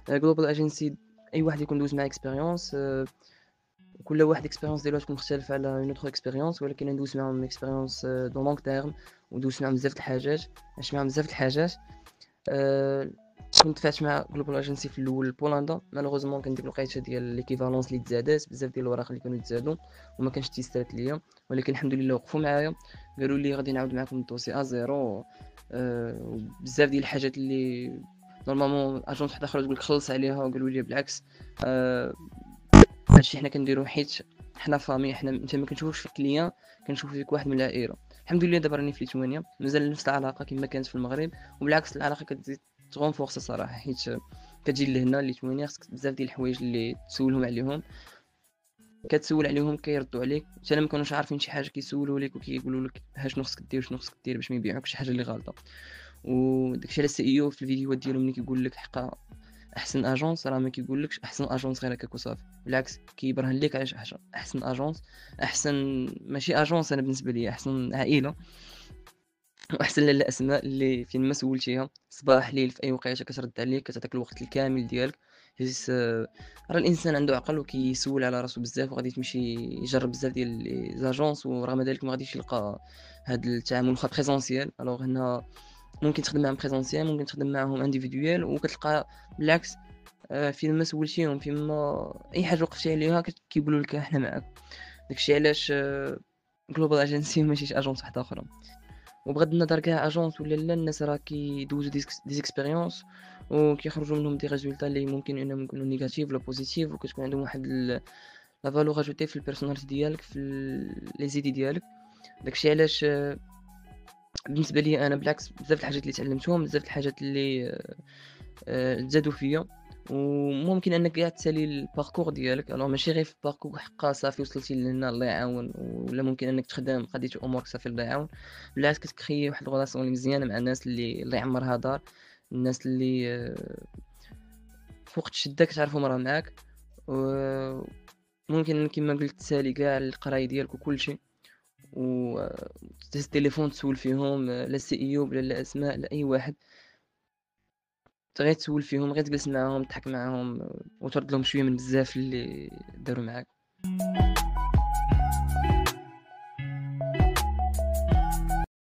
جلوبال اجنسي اي واحد يكون دوز مع اكسبيريونس، كل واحد اكسبيريونس ديالو تكون مختلفه على اون اوتر اكسبيريونس، ولكن ندوز معاهم اكسبيريونس دو لونغ تيرم، ودوز معاهم بزاف د الحاجات، عشت معاهم بزاف د الحاجات. آه، كنت فات مع جلوبال اجنسي في الاول بولندا، مالوغوزمون كان ديك الوقيته ديال ليكيفالونس اللي تزادات بزاف ديال الوراق اللي كانوا يتزادوا وما كانش تيستات ليا، ولكن الحمد لله وقفوا معايا، قالوا لي غادي نعاود معكم الدوسي زيرو. بزاف ديال الحاجات اللي نورمالمون اجونس واحده اخرى تقول لك خلص عليها، وقالوا لي بالعكس. آه، هادشي حنا كنديرو حيت حنا فامي، حنا انت ما كنشوفوش في الكليان، كنشوف فيك واحد من العائله. الحمد لله دابا راني في ليتوانيا، مازال نفس العلاقه كما كانت في المغرب، وبالعكس العلاقه كتزيد تغونفورس صراحه، حيت كتجي لهنا ليتوانيا خصك بزاف ديال الحوايج اللي تسولهم عليهم، كتسول عليهم كيردوا عليك، حتى الا ما كانوش عارفين شي حاجه كيسولوا لك وكيقولوا لك ها شنو خصك دير شنو خصك دير باش ما يبيعوك شي حاجه اللي غلطه. وداكشي علاش السي او في الفيديوهات ديالو ملي كيقول لك حقا احسن اجونس، راه ما كيقولكش احسن اجونس غير هكاك وصافي، بالعكس كيبرهن لك علاش احسن اجونس. احسن ماشي اجونس، انا بالنسبه لي احسن عائله واحسن لاله اسماء اللي فين ما سولتيها صباح ليل في اي وقيته كترد عليك، كتعطيك الوقت الكامل ديالك. حيت راه الانسان عنده عقل وكيسول على راسو بزاف، وغادي تمشي يجرب بزاف ديال لي زاجونس، ورغم ذلك ما غاديش يلقى هاد التعامل واخا بريزونسيال. الوغ هنا ممكن تخدم معاهم بريزونسيال، ممكن تخدم معاهم انديفيدويال، وكتلقى بالعكس فين ما سولتيهم، فين ما اي حاجه وقفتي عليها كيقولوا لك احنا معاك. داكشي علاش جلوبال اجنسي ماشي شي اجونس واحده اخرى. وبغض النظر كاع اجونس ولا لا، الناس راه كيدوزو دي اكسبيريونس وكيخرجوا منهم دي ريزولطا اللي ممكن انهم يكونوا نيجاتيف ولا بوزيتيف، وكتكون عندهم واحد لا فالور اجوتي في البيرسوناليتي ديالك، في لي زيدي ديالك. داكشي علاش بالنسبه لي انا بالعكس بزاف الحاجات اللي تعلمتهم، بزاف الحاجات اللي تزادوا فيا. وممكن انك كاع تسالي الباركور ديالك، الوغ ماشي غير في الباركور حقا صافي وصلتي لهنا الله يعاون، ولا ممكن انك تخدم قضيتي امورك صافي الله يعاون. بالعكس كتكري واحد الغولاسيون اللي مزيانه مع الناس اللي الله يعمرها دار، الناس اللي فوق الشده كتعرفهم راه معاك. وممكن كما قلت تسالي كاع القرايه ديالك وكلشي، وتهز التليفون تسول فيهم، لا السي اي او لا اسماء لا اي واحد، غير تسول فيهم، غير تجلس معاهم تضحك معاهم، وترد لهم شويه من بزاف اللي داروا معاك.